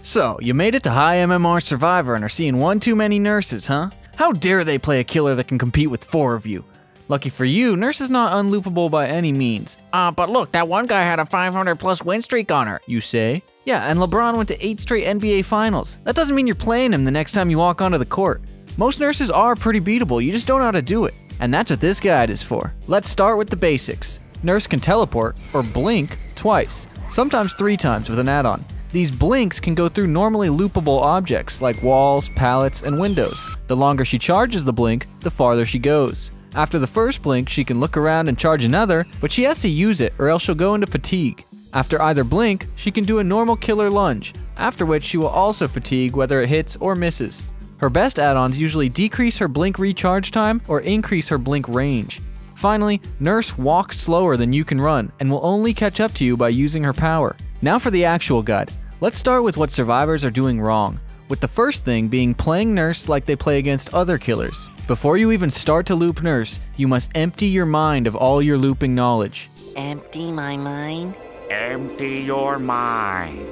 So, you made it to high MMR Survivor and are seeing one too many nurses, huh? How dare they play a killer that can compete with 4 of you? Lucky for you, Nurse is not unloopable by any means. But look, that one guy had a 500+ win streak on her, you say? Yeah, and LeBron went to 8 straight NBA finals. That doesn't mean you're playing him the next time you walk onto the court. Most nurses are pretty beatable, you just don't know how to do it. And that's what this guide is for. Let's start with the basics. Nurse can teleport, or blink, twice, sometimes 3 times with an add-on. These blinks can go through normally loopable objects like walls, pallets, and windows. The longer she charges the blink, the farther she goes. After the first blink, she can look around and charge another, but she has to use it or else she'll go into fatigue. After either blink, she can do a normal killer lunge, after which she will also fatigue whether it hits or misses. Her best add-ons usually decrease her blink recharge time or increase her blink range. Finally, Nurse walks slower than you can run and will only catch up to you by using her power. Now for the actual guide. Let's start with what survivors are doing wrong, with the first thing being playing Nurse like they play against other killers. Before you even start to loop Nurse, you must empty your mind of all your looping knowledge. Empty my mind? Empty your mind.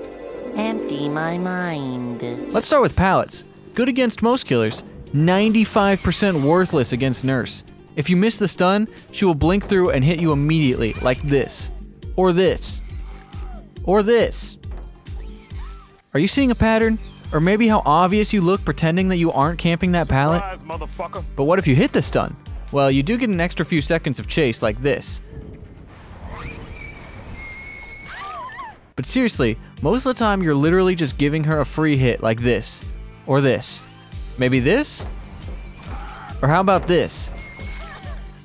Empty my mind. Let's start with Pallets. Good against most killers, 95% worthless against Nurse. If you miss the stun, she will blink through and hit you immediately, like this. Or this. Or this. Are you seeing a pattern? Or maybe how obvious you look pretending that you aren't camping that pallet? Surprise, but what if you hit the stun? Well, you do get an extra few seconds of chase like this. But seriously, most of the time you're literally just giving her a free hit like this. Or this. Maybe this? Or how about this?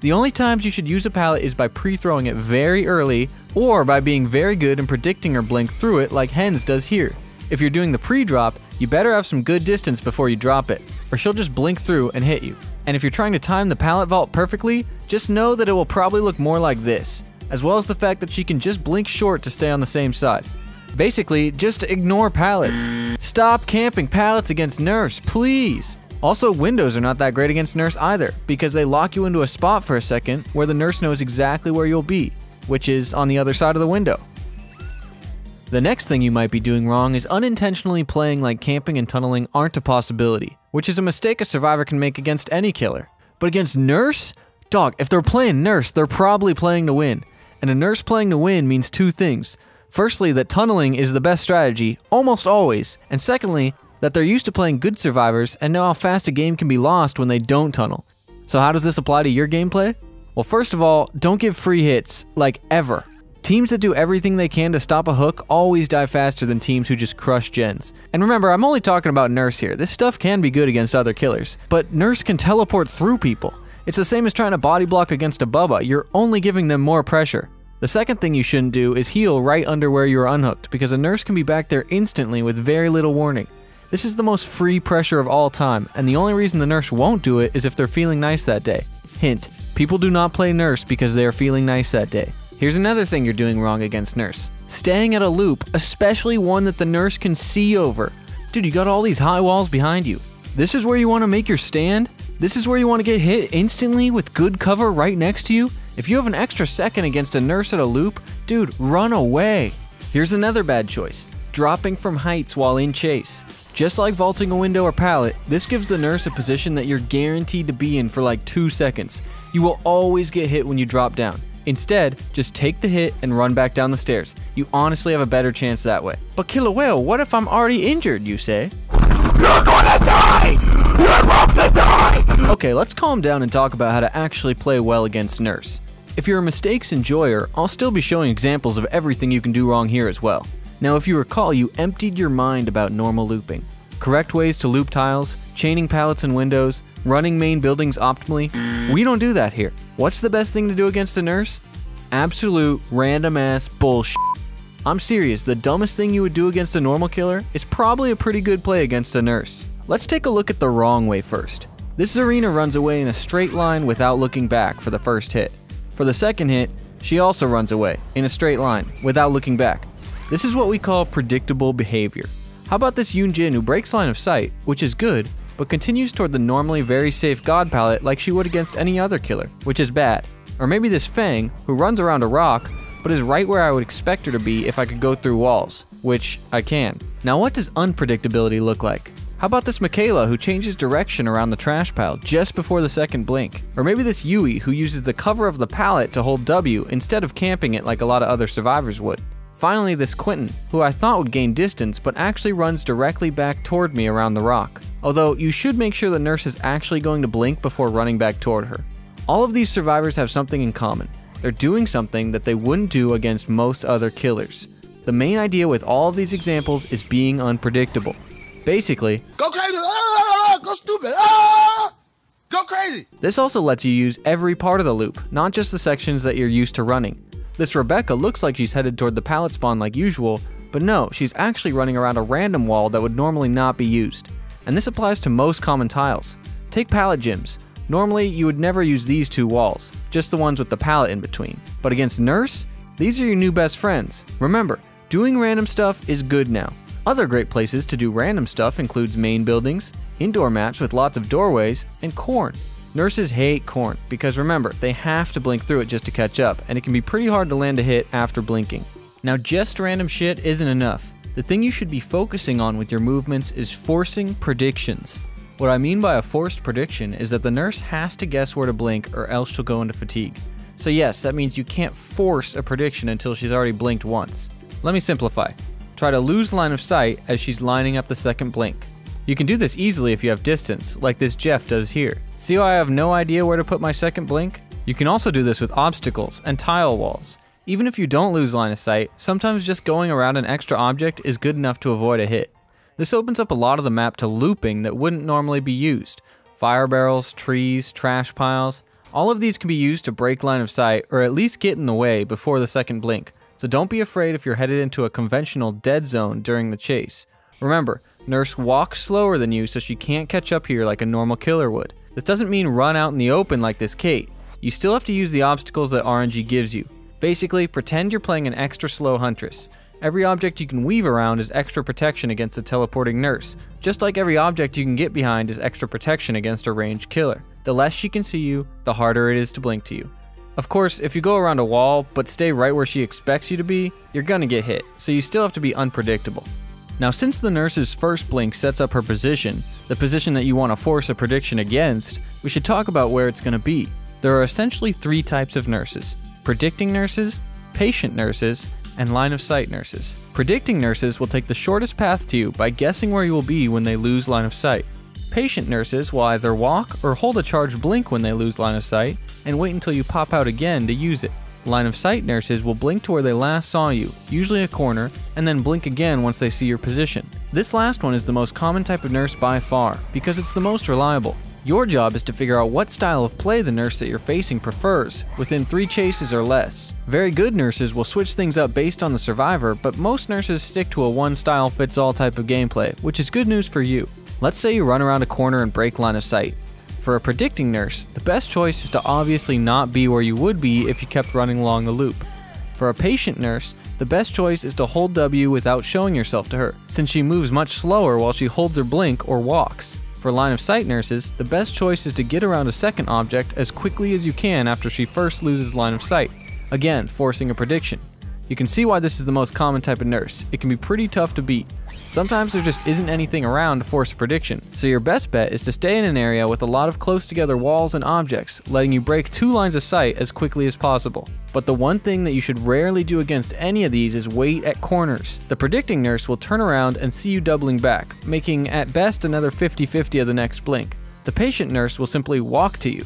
The only times you should use a pallet is by pre-throwing it very early or by being very good in predicting her blink through it like Hens does here. If you're doing the pre-drop, you better have some good distance before you drop it, or she'll just blink through and hit you. And if you're trying to time the pallet vault perfectly, just know that it will probably look more like this, as well as the fact that she can just blink short to stay on the same side. Basically, just ignore pallets. Stop camping pallets against Nurse, please! Also, windows are not that great against Nurse either, because they lock you into a spot for a second where the Nurse knows exactly where you'll be, which is on the other side of the window. The next thing you might be doing wrong is unintentionally playing like camping and tunneling aren't a possibility, which is a mistake a survivor can make against any killer. But against Nurse? Dog, if they're playing Nurse, they're probably playing to win. And a Nurse playing to win means 2 things. Firstly, that tunneling is the best strategy, almost always. And secondly, that they're used to playing good survivors and know how fast a game can be lost when they don't tunnel. So how does this apply to your gameplay? Well, first of all, don't give free hits, like ever. Teams that do everything they can to stop a hook always die faster than teams who just crush gens. And remember, I'm only talking about Nurse here. This stuff can be good against other killers, but Nurse can teleport through people. It's the same as trying to body block against a Bubba. You're only giving them more pressure. The second thing you shouldn't do is heal right under where you are unhooked, because a Nurse can be back there instantly with very little warning. This is the most free pressure of all time, and the only reason the Nurse won't do it is if they're feeling nice that day. Hint, people do not play Nurse because they are feeling nice that day. Here's another thing you're doing wrong against Nurse. Staying at a loop, especially one that the Nurse can see over. Dude, you got all these high walls behind you. This is where you want to make your stand? This is where you want to get hit instantly with good cover right next to you? If you have an extra second against a Nurse at a loop, dude, run away. Here's another bad choice. Dropping from heights while in chase. Just like vaulting a window or pallet, this gives the Nurse a position that you're guaranteed to be in for like 2 seconds. You will always get hit when you drop down. Instead, just take the hit and run back down the stairs. You honestly have a better chance that way. But Killa Whale, what if I'm already injured, you say? You're gonna die! You're about to die! Okay, let's calm down and talk about how to actually play well against Nurse. If you're a mistakes enjoyer, I'll still be showing examples of everything you can do wrong here as well. Now, if you recall, you emptied your mind about normal looping. Correct ways to loop tiles, chaining pallets and windows, running main buildings optimally. We don't do that here. What's the best thing to do against a Nurse? Absolute random ass bullshit. I'm serious, the dumbest thing you would do against a normal killer is probably a pretty good play against a Nurse. Let's take a look at the wrong way first. This Zarina runs away in a straight line without looking back for the first hit. For the second hit, she also runs away in a straight line without looking back. This is what we call predictable behavior. How about this Yoon Jin who breaks line of sight, which is good, but continues toward the normally very safe God pallet like she would against any other killer, which is bad. Or maybe this Fang, who runs around a rock, but is right where I would expect her to be if I could go through walls, which I can. Now what does unpredictability look like? How about this Michaela who changes direction around the trash pile just before the second blink? Or maybe this Yui who uses the cover of the pallet to hold W instead of camping it like a lot of other survivors would. Finally, this Quentin, who I thought would gain distance but actually runs directly back toward me around the rock. Although you should make sure the nurse is actually going to blink before running back toward her. All of these survivors have something in common. They're doing something that they wouldn't do against most other killers. The main idea with all of these examples is being unpredictable. Basically, go crazy, go stupid, go crazy. This also lets you use every part of the loop, not just the sections that you're used to running. This Rebecca looks like she's headed toward the pallet spawn like usual, but no, she's actually running around a random wall that would normally not be used. And this applies to most common tiles. Take pallet gyms. Normally, you would never use these two walls, just the ones with the pallet in between. But against Nurse, these are your new best friends. Remember, doing random stuff is good now. Other great places to do random stuff includes main buildings, indoor maps with lots of doorways, and corn. Nurses hate corn because remember, they have to blink through it just to catch up, and it can be pretty hard to land a hit after blinking. Now just random shit isn't enough. The thing you should be focusing on with your movements is forcing predictions. What I mean by a forced prediction is that the nurse has to guess where to blink or else she'll go into fatigue. So yes, that means you can't force a prediction until she's already blinked once. Let me simplify. Try to lose line of sight as she's lining up the second blink. You can do this easily if you have distance, like this Jeff does here. See how I have no idea where to put my second blink? You can also do this with obstacles and tile walls. Even if you don't lose line of sight, sometimes just going around an extra object is good enough to avoid a hit. This opens up a lot of the map to looping that wouldn't normally be used. Fire barrels, trees, trash piles, all of these can be used to break line of sight or at least get in the way before the second blink. So don't be afraid if you're headed into a conventional dead zone during the chase. Remember, Nurse walks slower than you so she can't catch up here like a normal killer would. This doesn't mean run out in the open like this Kate. You still have to use the obstacles that RNG gives you. Basically, pretend you're playing an extra slow huntress. Every object you can weave around is extra protection against a teleporting nurse, just like every object you can get behind is extra protection against a ranged killer. The less she can see you, the harder it is to blink to you. Of course, if you go around a wall but stay right where she expects you to be, you're gonna get hit, so you still have to be unpredictable. Now since the nurse's first blink sets up her position, the position that you want to force a prediction against, we should talk about where it's gonna be. There are essentially three types of nurses: predicting nurses, patient nurses, and line of sight nurses. Predicting nurses will take the shortest path to you by guessing where you will be when they lose line of sight. Patient nurses will either walk or hold a charged blink when they lose line of sight and wait until you pop out again to use it. Line of sight nurses will blink to where they last saw you, usually a corner, and then blink again once they see your position. This last one is the most common type of nurse by far because it's the most reliable. Your job is to figure out what style of play the nurse that you're facing prefers, within 3 chases or less. Very good nurses will switch things up based on the survivor, but most nurses stick to a one-style-fits-all type of gameplay, which is good news for you. Let's say you run around a corner and break line of sight. For a predicting nurse, the best choice is to obviously not be where you would be if you kept running along the loop. For a patient nurse, the best choice is to hold W without showing yourself to her, since she moves much slower while she holds her blink or walks. For line of sight nurses, the best choice is to get around a second object as quickly as you can after she first loses line of sight, again forcing a prediction. You can see why this is the most common type of nurse. It can be pretty tough to beat. Sometimes there just isn't anything around to force a prediction, so your best bet is to stay in an area with a lot of close together walls and objects, letting you break 2 lines of sight as quickly as possible. But the one thing that you should rarely do against any of these is wait at corners. The predicting nurse will turn around and see you doubling back, making at best another 50-50 of the next blink. The patient nurse will simply walk to you.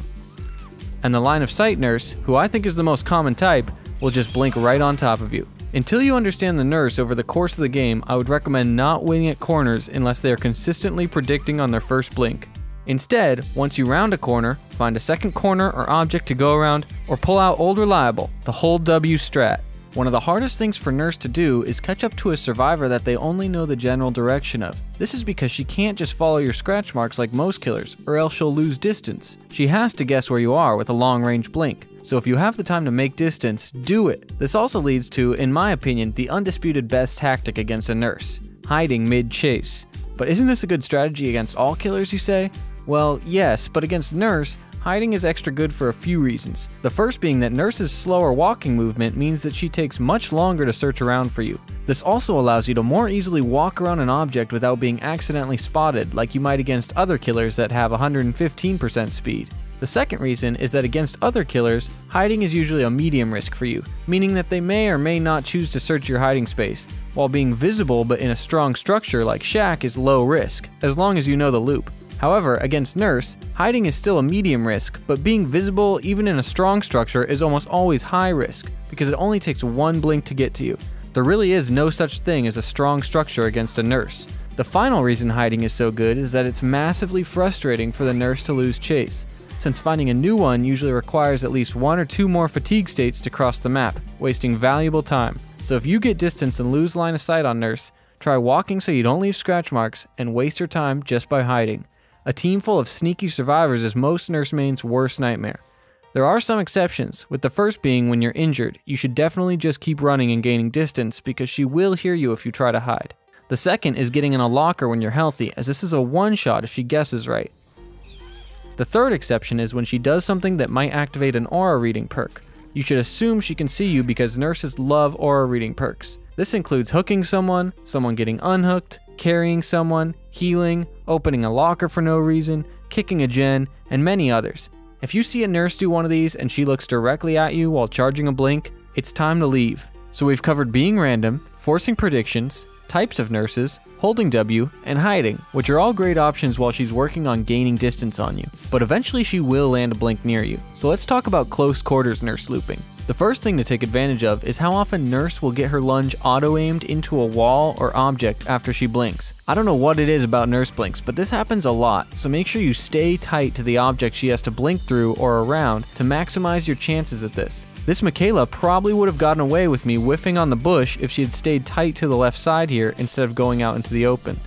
And the line of sight nurse, who I think is the most common type, will just blink right on top of you. Until you understand the nurse over the course of the game, I would recommend not waiting at corners unless they are consistently predicting on their first blink. Instead, once you round a corner, find a second corner or object to go around, or pull out Old Reliable, the hold W strat. One of the hardest things for Nurse to do is catch up to a survivor that they only know the general direction of. This is because she can't just follow your scratch marks like most killers, or else she'll lose distance. She has to guess where you are with a long-range blink. So if you have the time to make distance, do it. This also leads to, in my opinion, the undisputed best tactic against a nurse: hiding mid-chase. But isn't this a good strategy against all killers, you say? Well, yes, but against Nurse, hiding is extra good for a few reasons. The first being that Nurse's slower walking movement means that she takes much longer to search around for you. This also allows you to more easily walk around an object without being accidentally spotted like you might against other killers that have 115% speed. The second reason is that against other killers, hiding is usually a medium risk for you, meaning that they may or may not choose to search your hiding space, while being visible but in a strong structure like Shack is low risk, as long as you know the loop. However, against Nurse, hiding is still a medium risk, but being visible even in a strong structure is almost always high risk, because it only takes one blink to get to you. There really is no such thing as a strong structure against a Nurse. The final reason hiding is so good is that it's massively frustrating for the Nurse to lose chase, since finding a new one usually requires at least 1 or 2 more fatigue states to cross the map, wasting valuable time. So if you get distance and lose line of sight on Nurse, try walking so you don't leave scratch marks and waste your time just by hiding. A team full of sneaky survivors is most Nurse mains' worst nightmare. There are some exceptions, with the first being when you're injured. You should definitely just keep running and gaining distance because she will hear you if you try to hide. The second is getting in a locker when you're healthy, as this is a one-shot if she guesses right. The third exception is when she does something that might activate an aura reading perk. You should assume she can see you because Nurses love aura reading perks. This includes hooking someone getting unhooked, carrying someone, healing, opening a locker for no reason, kicking a gen, and many others. If you see a Nurse do one of these and she looks directly at you while charging a blink, it's time to leave. So we've covered being random, forcing predictions, types of Nurses, holding W, and hiding, which are all great options while she's working on gaining distance on you. But eventually she will land a blink near you. So let's talk about close quarters Nurse looping. The first thing to take advantage of is how often Nurse will get her lunge auto-aimed into a wall or object after she blinks. I don't know what it is about Nurse blinks, but this happens a lot, so make sure you stay tight to the object she has to blink through or around to maximize your chances at this. This Michaela probably would have gotten away with me whiffing on the bush if she had stayed tight to the left side here instead of going out into the open.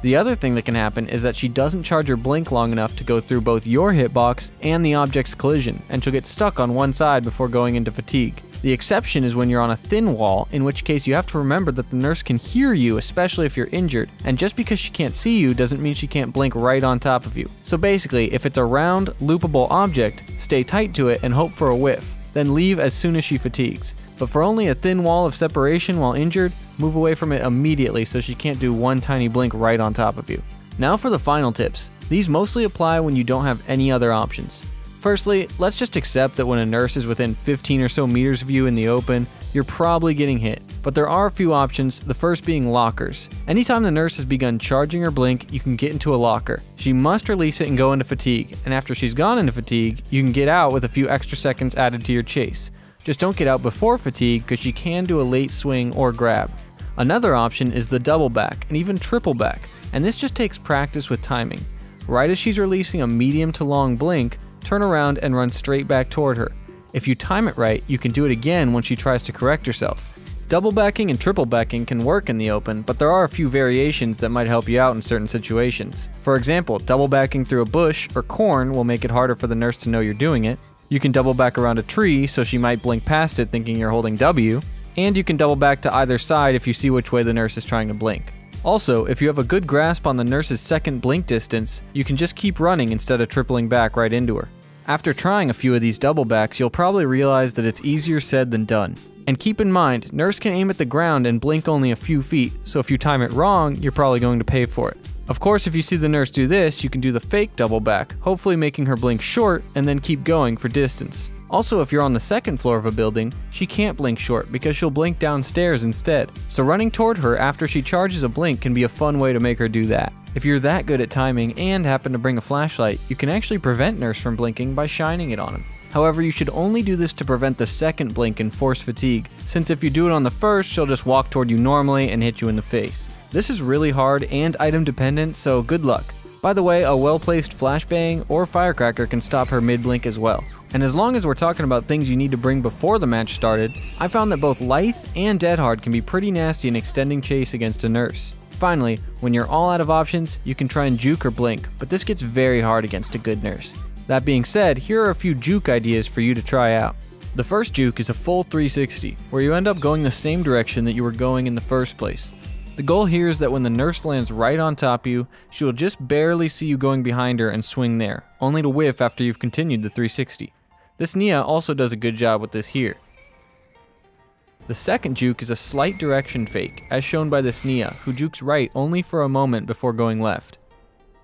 The other thing that can happen is that she doesn't charge her blink long enough to go through both your hitbox and the object's collision, and she'll get stuck on one side before going into fatigue. The exception is when you're on a thin wall, in which case you have to remember that the Nurse can hear you, especially if you're injured, and just because she can't see you doesn't mean she can't blink right on top of you. So basically, if it's a round, loopable object, stay tight to it and hope for a whiff, then leave as soon as she fatigues. But for only a thin wall of separation while injured, move away from it immediately so she can't do one tiny blink right on top of you. Now for the final tips. These mostly apply when you don't have any other options. Firstly, let's just accept that when a Nurse is within 15 or so meters of you in the open, you're probably getting hit. But there are a few options, the first being lockers. Anytime the Nurse has begun charging her blink, you can get into a locker. She must release it and go into fatigue, and after she's gone into fatigue, you can get out with a few extra seconds added to your chase. Just don't get out before fatigue because she can do a late swing or grab. Another option is the double back and even triple back, and this just takes practice with timing. Right as she's releasing a medium to long blink, turn around and run straight back toward her. If you time it right, you can do it again when she tries to correct herself. Double backing and triple backing can work in the open, but there are a few variations that might help you out in certain situations. For example, double backing through a bush or corn will make it harder for the Nurse to know you're doing it. You can double back around a tree, so she might blink past it thinking you're holding W, and you can double back to either side if you see which way the Nurse is trying to blink. Also, if you have a good grasp on the Nurse's second blink distance, you can just keep running instead of tripling back right into her. After trying a few of these double backs, you'll probably realize that it's easier said than done. And keep in mind, Nurse can aim at the ground and blink only a few feet, so if you time it wrong, you're probably going to pay for it. Of course, if you see the Nurse do this, you can do the fake double back, hopefully making her blink short and then keep going for distance. Also, if you're on the second floor of a building, she can't blink short because she'll blink downstairs instead. So running toward her after she charges a blink can be a fun way to make her do that. If you're that good at timing and happen to bring a flashlight, you can actually prevent Nurse from blinking by shining it on him. However, you should only do this to prevent the second blink and force fatigue, since if you do it on the first, she'll just walk toward you normally and hit you in the face. This is really hard and item dependent, so good luck. By the way, a well-placed flashbang or firecracker can stop her mid-blink as well. And as long as we're talking about things you need to bring before the match started, I found that both Lithe and Dead Hard can be pretty nasty in extending chase against a Nurse. Finally, when you're all out of options, you can try and juke or blink, but this gets very hard against a good Nurse. That being said, here are a few juke ideas for you to try out. The first juke is a full 360, where you end up going the same direction that you were going in the first place. The The goal here is that when the nurse lands right on top of you, she will just barely see you going behind her and swing there, only to whiff after you've continued the 360. This Nia also does a good job with this here. The second juke is a slight direction fake, as shown by this Nia, who jukes right only for a moment before going left.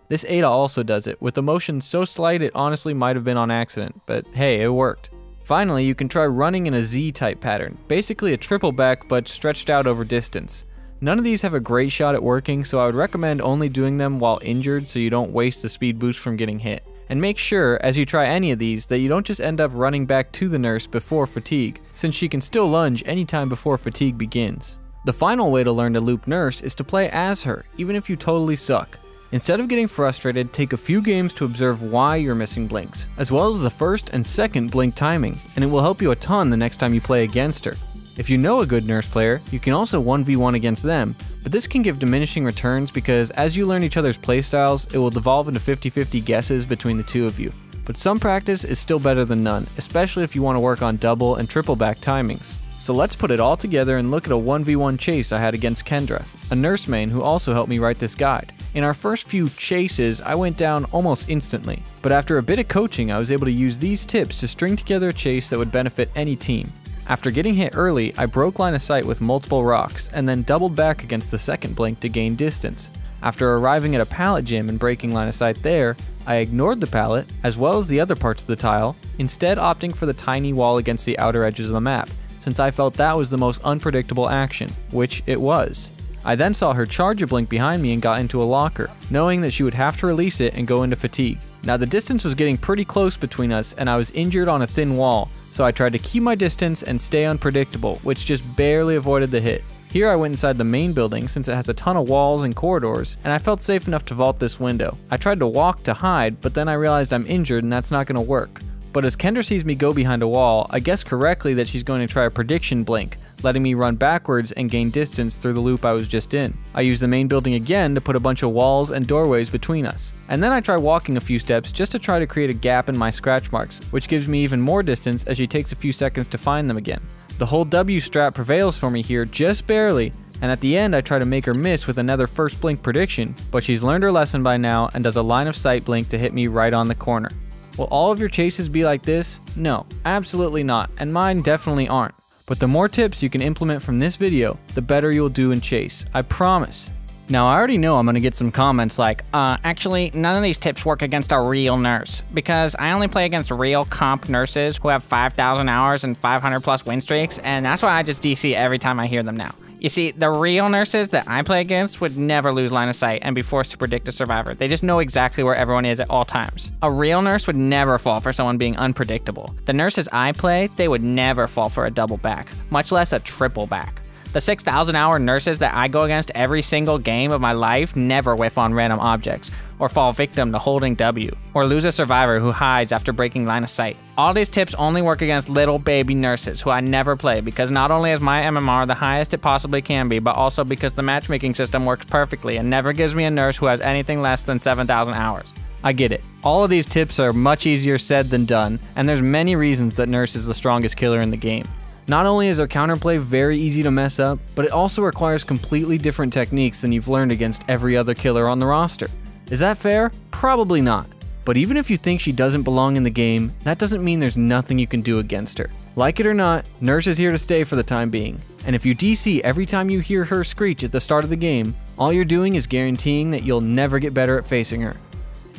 This Ada also does it, with the motion so slight it honestly might have been on accident, but hey, it worked. Finally, you can try running in a Z-type pattern, basically a triple back but stretched out over distance. None of these have a great shot at working, so I would recommend only doing them while injured so you don't waste the speed boost from getting hit. And make sure, as you try any of these, that you don't just end up running back to the nurse before fatigue, since she can still lunge anytime before fatigue begins. The final way to learn to loop nurse is to play as her, even if you totally suck. Instead of getting frustrated, take a few games to observe why you're missing blinks, as well as the first and second blink timing, and it will help you a ton the next time you play against her. If you know a good nurse player, you can also 1v1 against them, but this can give diminishing returns because as you learn each other's playstyles, it will devolve into 50-50 guesses between the two of you. But some practice is still better than none, especially if you want to work on double and triple back timings. So let's put it all together and look at a 1v1 chase I had against Kendra, a nurse main who also helped me write this guide. In our first few chases, I went down almost instantly, but after a bit of coaching, I was able to use these tips to string together a chase that would benefit any team. After getting hit early, I broke line of sight with multiple rocks, and then doubled back against the second blink to gain distance. After arriving at a pallet gym and breaking line of sight there, I ignored the pallet, as well as the other parts of the tile, instead opting for the tiny wall against the outer edges of the map, since I felt that was the most unpredictable action, which it was. I then saw her charge a blink behind me and got into a locker, knowing that she would have to release it and go into fatigue. Now the distance was getting pretty close between us and I was injured on a thin wall, so I tried to keep my distance and stay unpredictable, which just barely avoided the hit. Here I went inside the main building since it has a ton of walls and corridors, and I felt safe enough to vault this window. I tried to walk to hide, but then I realized I'm injured and that's not going to work. But as Kendra sees me go behind a wall, I guessed correctly that she's going to try a prediction blink, letting me run backwards and gain distance through the loop I was just in. I used the main building again to put a bunch of walls and doorways between us. And then I try walking a few steps just to try to create a gap in my scratch marks, which gives me even more distance as she takes a few seconds to find them again. The whole W strat prevails for me here just barely, and at the end I try to make her miss with another first blink prediction, but she's learned her lesson by now and does a line of sight blink to hit me right on the corner. Will all of your chases be like this? No, absolutely not, and mine definitely aren't. But the more tips you can implement from this video, the better you'll do in chase, I promise. Now I already know I'm gonna get some comments like, Actually, none of these tips work against a real nurse, because I only play against real comp nurses who have 5,000 hours and 500 plus win streaks, and that's why I just DC every time I hear them now. You see, the real nurses that I play against would never lose line of sight and be forced to predict a survivor. They just know exactly where everyone is at all times. A real nurse would never fall for someone being unpredictable. The nurses I play, they would never fall for a double back, much less a triple back. The 6,000 hour nurses that I go against every single game of my life never whiff on random objects, or fall victim to holding W, or lose a survivor who hides after breaking line of sight. All these tips only work against little baby nurses who I never play, because not only is my MMR the highest it possibly can be, but also because the matchmaking system works perfectly and never gives me a nurse who has anything less than 7,000 hours. I get it. All of these tips are much easier said than done, and there's many reasons that nurse is the strongest killer in the game. Not only is their counterplay very easy to mess up, but it also requires completely different techniques than you've learned against every other killer on the roster. Is that fair? Probably not. But even if you think she doesn't belong in the game, that doesn't mean there's nothing you can do against her. Like it or not, Nurse is here to stay for the time being. And if you DC every time you hear her screech at the start of the game, all you're doing is guaranteeing that you'll never get better at facing her.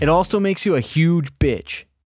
It also makes you a huge bitch.